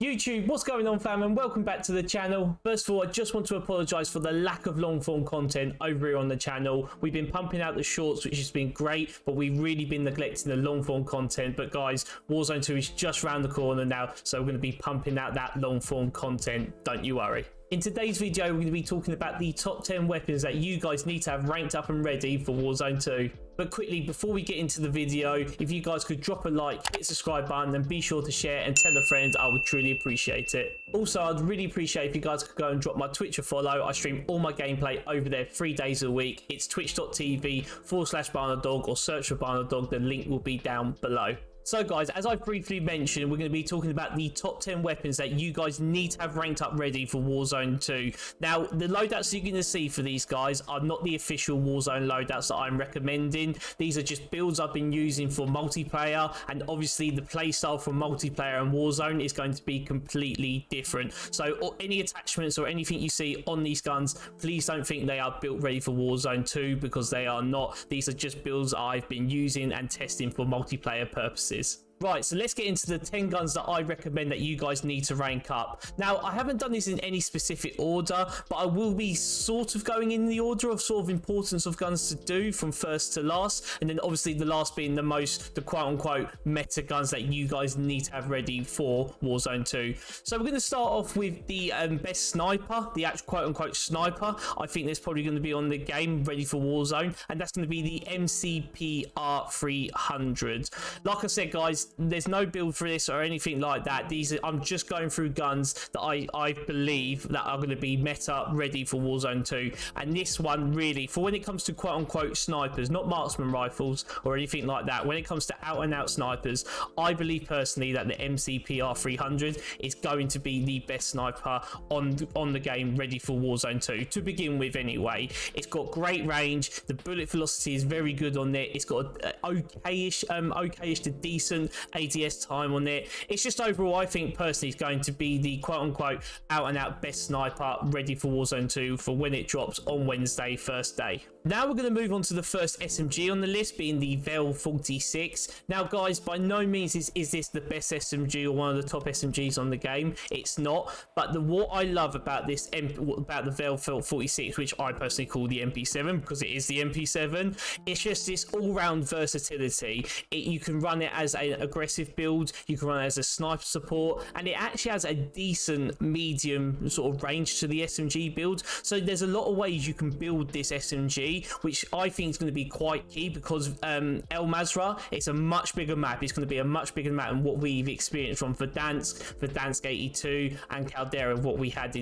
YouTube, what's going on, fam, and welcome back to the channel. First of all, I just want to apologise for the lack of long form content over here on the channel. We've been pumping out the shorts, which has been great, but we've really been neglecting the long form content. But guys, Warzone 2 is just around the corner now, so we're going to be pumping out that long form content, don't you worry. In today's video, we're going to be talking about the top 10 weapons that you guys need to have ranked up and ready for Warzone 2. But quickly, before we get into the video, if you guys could drop a like, hit the subscribe button, and be sure to share and tell a friend, I would truly appreciate it. Also, I'd really appreciate if you guys could go and drop my Twitch a follow. I stream all my gameplay over there 3 days a week. It's twitch.tv/BarnoDog or search for BarnoDog. The link will be down below. So guys, as I've briefly mentioned, we're going to be talking about the top 10 weapons that you guys need to have ranked up ready for Warzone 2. Now, the loadouts you're going to see for these guys are not the official Warzone loadouts that I'm recommending. These are just builds I've been using for multiplayer, and obviously the playstyle for multiplayer and Warzone is going to be completely different. So any attachments or anything you see on these guns, please don't think they are built ready for Warzone 2, because they are not. These are just builds I've been using and testing for multiplayer purposes. Right, so let's get into the 10 guns that I recommend that you guys need to rank up. Now, I haven't done this in any specific order, but I will be sort of going in the order of sort of importance of guns to do from first to last, and then obviously the last being the quote-unquote meta guns that you guys need to have ready for Warzone 2. So we're going to start off with the best sniper, the actual quote-unquote sniper. I think that's probably going to be on the game ready for Warzone, and that's going to be the MCPR300. Like I said, guys, there's no build for this or anything like that. I'm just going through guns that I believe that are going to be meta ready for Warzone 2, and this one really, for when it comes to quote-unquote snipers, not marksman rifles or anything like that, when it comes to out-and-out snipers, I believe personally that the MCPR300 is going to be the best sniper on the game ready for Warzone 2 to begin with anyway. It's got great range, the bullet velocity is very good on it, it's got okayish to decent ADS time on it. It's just overall, I think personally, it's going to be the quote-unquote out-and-out best sniper ready for Warzone 2 for when it drops on Wednesday, first day. Now we're going to move on to the first SMG on the list, being the VAAL 46. Now guys, by no means is this the best SMG or one of the top SMGs on the game. It's not, but what I love about the VAAL 46, which I personally call the MP7 because it is the MP7, it's just this all-round versatility. You can run it as an aggressive build, you can run it as a sniper support, and it actually has a decent medium sort of range to the SMG build. So there's a lot of ways you can build this SMG, which I think is going to be quite key, because El Mazrah, it's a much bigger map. It's going to be a much bigger map than what we've experienced from Verdansk 82 and Caldera, what we had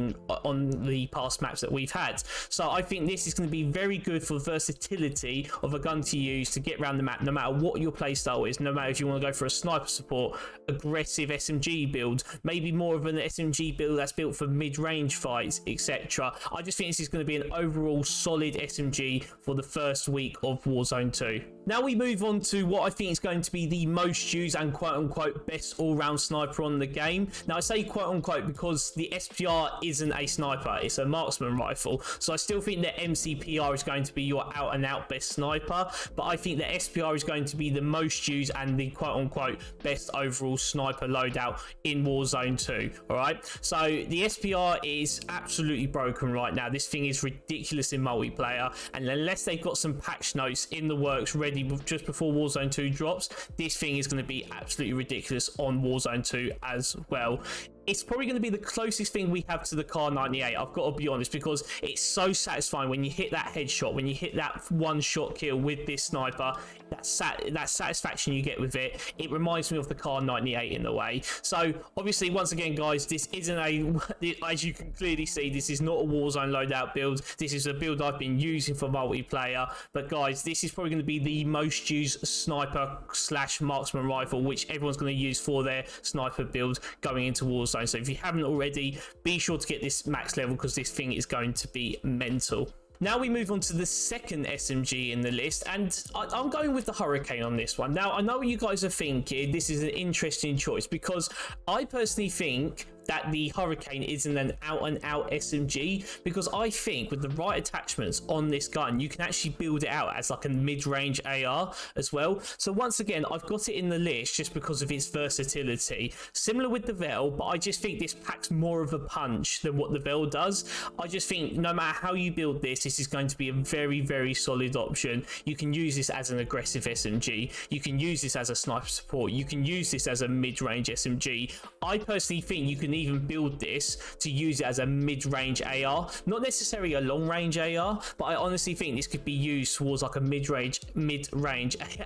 on the past maps that we've had. So I think this is going to be very good for versatility of a gun to use to get around the map, no matter what your playstyle is, no matter if you want to go for a sniper support, aggressive SMG build, maybe more of an SMG build that's built for mid-range fights, etc. I just think this is going to be an overall solid SMG for the first week of Warzone 2. Now we move on to what I think is going to be the most used and quote-unquote best all-round sniper on the game. Now I say quote-unquote because the SPR isn't a sniper, it's a marksman rifle. So I still think the MCPR is going to be your out-and-out best sniper, but I think the SPR is going to be the most used and the quote-unquote best overall sniper loadout in Warzone 2. Alright, so the SPR is absolutely broken right now. This thing is ridiculous in multiplayer, and unless they've got some patch notes in the works ready just before Warzone 2 drops, this thing is going to be absolutely ridiculous on Warzone 2 as well. It's probably going to be the closest thing we have to the Kar 98, I've got to be honest, because it's so satisfying when you hit that headshot, when you hit that one-shot kill with this sniper, that satisfaction you get with it. It reminds me of the Kar 98 in a way. So obviously, once again, guys, this isn't as you can clearly see, this is not a Warzone loadout build. This is a build I've been using for multiplayer. But guys, this is probably going to be the most used sniper / marksman rifle, which everyone's going to use for their sniper build going into Warzone. So if you haven't already, be sure to get this max level, because this thing is going to be mental. Now we move on to the second SMG in the list, and I'm going with the Hurricane on this one. Now, I know what you guys are thinking. This is an interesting choice, because I personally think that the Hurricane isn't an out-and-out SMG, because I think with the right attachments on this gun, you can actually build it out as like a mid-range AR as well. So once again, I've got it in the list just because of its versatility. Similar with the Vel, but I just think this packs more of a punch than what the Vel does. I just think no matter how you build this, this is going to be a very, very solid option. You can use this as an aggressive SMG. You can use this as a sniper support. You can use this as a mid-range SMG. I personally think you can even build this to use it as a mid-range AR. Not necessarily a long-range AR, but I honestly think this could be used towards like a mid-range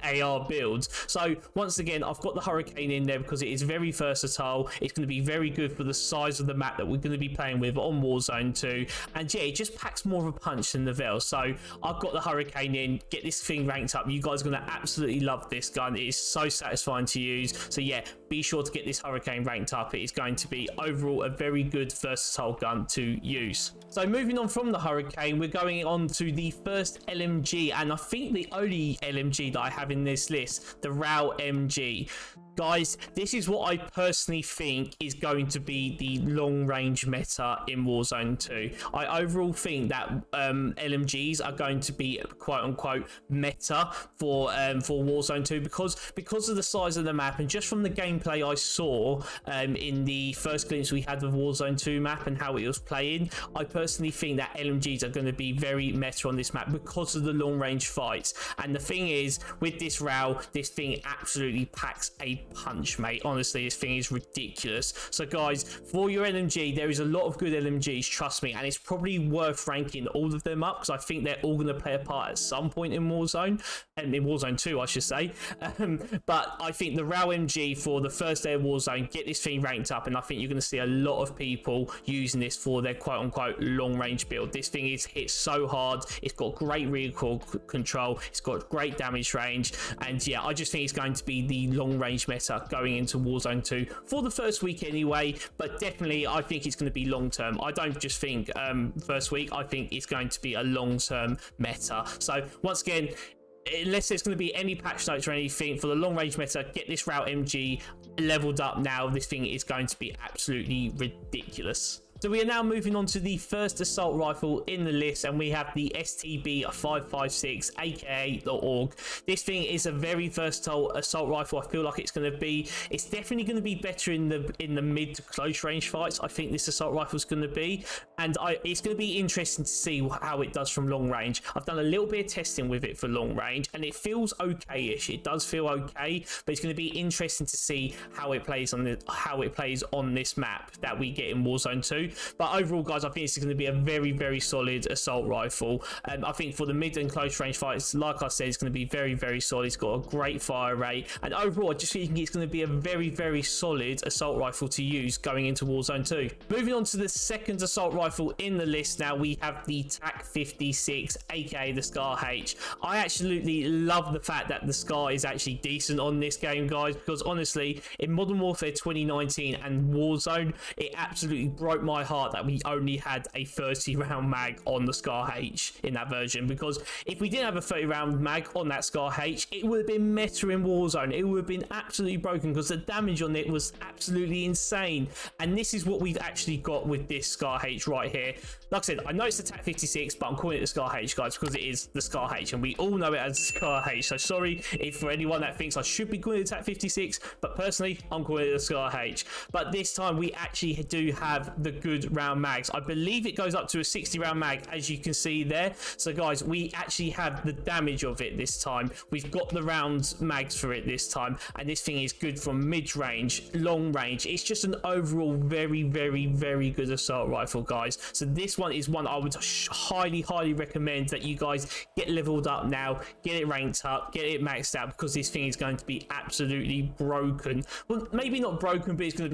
AR build. So once again, I've got the Hurricane in there because it is very versatile. It's going to be very good for the size of the map that we're going to be playing with on Warzone 2. And yeah, it just packs more of a punch than the Vel. So I've got the Hurricane in. Get this thing ranked up. You guys are going to absolutely love this gun. It is so satisfying to use. So yeah, be sure to get this Hurricane ranked up. It is going to be overall a very good versatile gun to use. So moving on from the Hurricane, we're going on to the first LMG, and I think the only LMG that I have in this list, the RAAL MG. Guys, this is what I personally think is going to be the long-range meta in Warzone 2. I overall think that LMGs are going to be quote-unquote meta for Warzone 2 because of the size of the map, and just from the gameplay I saw in the first glimpse we had of Warzone 2 map and how it was playing. I personally think that LMGs are going to be very meta on this map because of the long-range fights. And the thing is, with this RAAL, this thing absolutely packs a punch, mate. Honestly, this thing is ridiculous. So guys, for your LMG, there is a lot of good LMGs, trust me, and it's probably worth ranking all of them up because I think they're all going to play a part at some point in Warzone, and in Warzone 2 I should say. But I think the RAAL MG for the first day of Warzone, get this thing ranked up, and I think you're going to see a lot of people using this for their quote-unquote long-range build. This thing is hit so hard. It's got great recoil control, it's got great damage range, and yeah, I just think it's going to be the long-range meta going into Warzone 2 for the first week anyway, but definitely I think it's going to be long-term. I don't just think first week, I think it's going to be a long-term meta. So once again, unless there's going to be any patch notes or anything for the long range meta, get this RAAL MG leveled up now. This thing is going to be absolutely ridiculous. So we are now moving on to the first assault rifle in the list, and we have the STB556, aka the AUG. This thing is a very versatile assault rifle. I feel like it's definitely going to be better in the mid to close range fights. I think this assault rifle is going to be, and it's going to be interesting to see how it does from long range. I've done a little bit of testing with it for long range, and it feels okay-ish. It does feel okay, but it's going to be interesting to see how it plays on this map that we get in Warzone 2. But overall, guys, I think it's going to be a very, very solid assault rifle. I think for the mid and close range fights, like I said, it's going to be very, very solid. It's got a great fire rate, and overall, I just think it's going to be a very, very solid assault rifle to use going into Warzone 2. Moving on to the second assault rifle in the list, now we have the TAC 56, aka the Scar H. I absolutely love the fact that the Scar is actually decent on this game, guys, because honestly, in Modern Warfare 2019 and Warzone, it absolutely broke my heart that we only had a 30 round mag on the Scar H in that version, because if we didn't have a 30 round mag on that Scar H, it would have been meta in Warzone. It would have been absolutely broken because the damage on it was absolutely insane, and this is what we've actually got with this Scar H right here. Like I said, I know it's the TAC 56, but I'm calling it the Scar H, guys, because it is the Scar H, and we all know it as the Scar H. So sorry if for anyone that thinks I should be calling it the TAC 56, but personally, I'm calling it the Scar H. But this time, we actually do have the good round mags. I believe it goes up to a 60 round mag, as you can see there. So guys, we actually have the damage of it this time. We've got the round mags for it this time, and this thing is good from mid-range, long range. It's just an overall very, very, very good assault rifle, guys. So this one is one I would highly recommend that you guys get leveled up now, get it ranked up, get it maxed out, because this thing is going to be absolutely broken. Well, maybe not broken, but it's going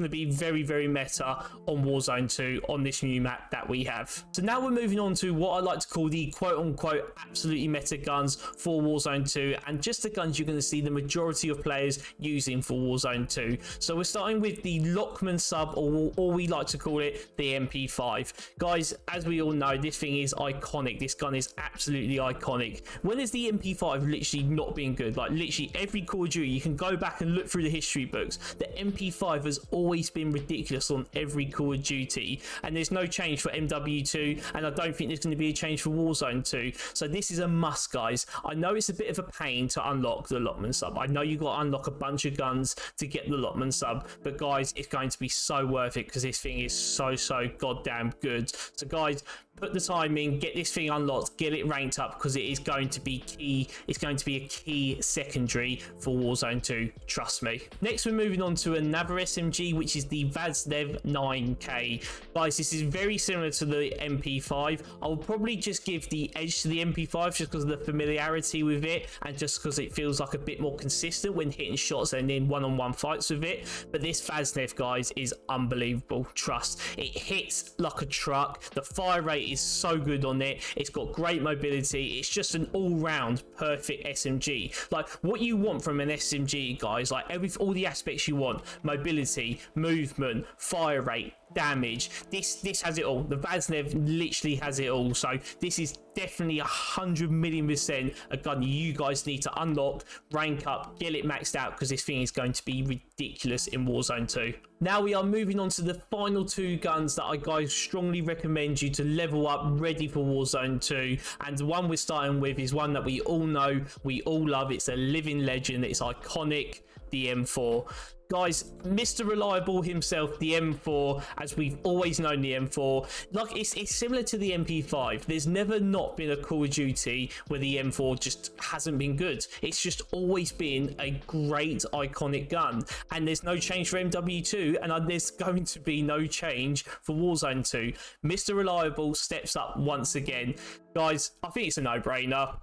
to be very, very meta on Warzone 2 on this new map that we have. So now we're moving on to what I like to call the quote-unquote absolutely meta guns for Warzone 2, and just the guns you're going to see the majority of players using for Warzone 2. So we're starting with the LACHMANN sub, or we like to call it the MP5. Guys, as we all know, this thing is iconic. This gun is absolutely iconic. When has the MP5 literally not been good? Like literally every Call of Duty, you can go back and look through the history books. The MP5 has always been ridiculous on every Call of Duty, and there's no change for MW2, and I don't think there's going to be a change for Warzone 2. So this is a must, guys. I know it's a bit of a pain to unlock the LACHMANN sub. I know you got to unlock a bunch of guns to get the LACHMANN sub, but guys, it's going to be so worth it because this thing is so goddamn good. So guys, put the time in, get this thing unlocked, get it ranked up, because it is going to be key. It's going to be a key secondary for Warzone 2, trust me. Next, we're moving on to another SMG, which is the Vaznev 9K. Guys, this is very similar to the MP5. I'll probably just give the edge to the MP5 just because of the familiarity with it, and just because it feels like a bit more consistent when hitting shots and in one-on-one fights with it. But this Vaznev, guys, is unbelievable, trust. It hits like a truck. The fire rate is so good on it. It's got great mobility. It's just an all-round perfect SMG. Like what you want from an SMG, guys, like all the aspects you want: mobility, movement, fire rate, damage. This has it all. The Vaznev literally has it all. So this is definitely 100,000,000% a gun you guys need to unlock, rank up, get it maxed out, because this thing is going to be ridiculous in Warzone 2. Now we are moving on to the final two guns that I guys strongly recommend you to level up ready for Warzone 2, and the one we're starting with is one that we all know, we all love. It's a living legend. It's iconic, the M4. Guys, Mr. Reliable himself, the M4, as we've always known the M4, like it's similar to the MP5. There's never not been a Call of Duty where the M4 just hasn't been good. It's just always been a great iconic gun, and there's no change for MW2, and there's going to be no change for Warzone 2. Mr. Reliable steps up once again. Guys, I think it's a no-brainer.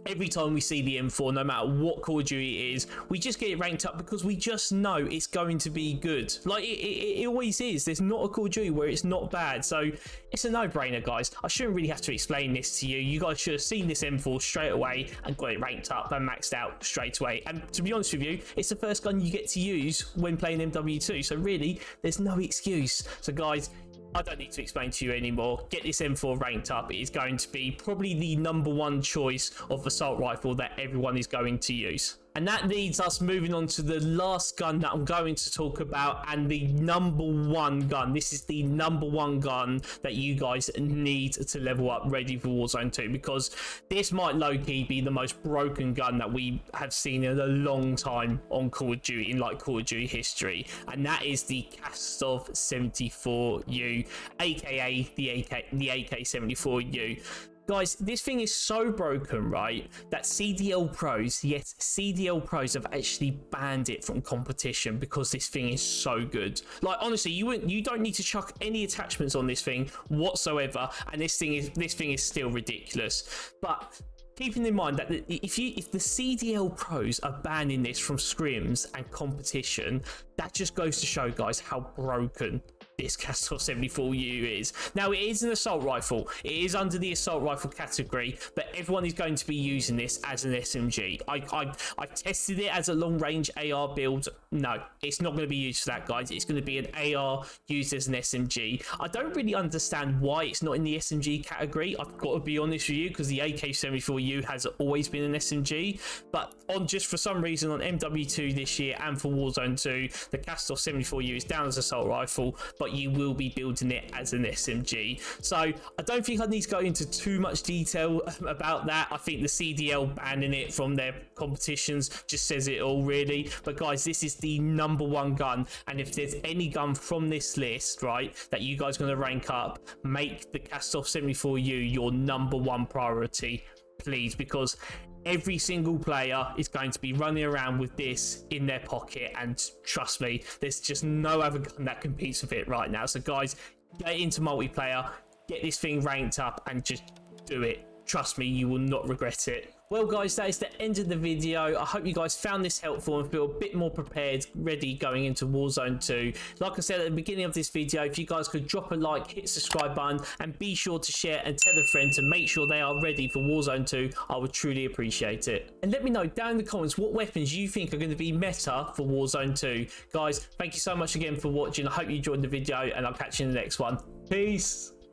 Every time we see the M4, no matter what Call of Duty it is, we just get it ranked up because we just know it's going to be good. Like it always is. There's not a Call of Duty where it's not bad. So it's a no-brainer, guys. I shouldn't really have to explain this to you. You guys should have seen this M4 straight away and got it ranked up and maxed out straight away. And to be honest with you, it's the first gun you get to use when playing MW2. So really, there's no excuse. So guys, I don't need to explain to you anymore. Get this M4 ranked up. It is going to be probably the #1 choice of assault rifle that everyone is going to use. And that leads us moving on to the last gun that I'm going to talk about, and the #1 gun. This is the #1 gun that you guys need to level up ready for Warzone 2, because this might low-key be the most broken gun that we have seen in a long time on Call of Duty, in like Call of Duty history, and that is the Kastov 74U, aka the AK-74U. Guys, this thing is so broken, right, that CDL pros, yes, CDL pros have actually banned it from competition because this thing is so good. Like honestly, you don't need to chuck any attachments on this thing whatsoever, and this thing is still ridiculous. But keeping in mind that if the CDL pros are banning this from scrims and competition, that just goes to show, guys, how broken this Kastov 74U is. Now, it is an assault rifle. It is under the assault rifle category, but everyone is going to be using this as an SMG. I've tested it as a long-range AR build. No, it's not going to be used for that, guys. It's going to be an AR used as an SMG. I don't really understand why it's not in the SMG category. I've got to be honest with you, because the AK-74U has always been an SMG, but just for some reason on MW2 this year and for Warzone 2, the Kastov 74U is down as assault rifle, but you will be building it as an SMG. So I don't think I need to go into too much detail about that. I think the CDL banning it from their competitions just says it all, really. But guys, this is the #1 gun, and if there's any gun from this list, right, that you guys are going to rank up, make the Kastov 74U your #1 priority, please, because every single player is going to be running around with this in their pocket, and trust me, there's just no other gun that competes with it right now. So guys, get into multiplayer, get this thing ranked up, and just do it. Trust me, you will not regret it. Well guys, that is the end of the video. I hope you guys found this helpful and feel a bit more prepared, ready going into Warzone 2. Like I said at the beginning of this video, if you guys could drop a like, hit the subscribe button, and be sure to share and tell a friend to make sure they are ready for Warzone 2, I would truly appreciate it. And let me know down in the comments what weapons you think are going to be meta for Warzone 2. Guys, thank you so much again for watching. I hope you enjoyed the video, and I'll catch you in the next one. Peace.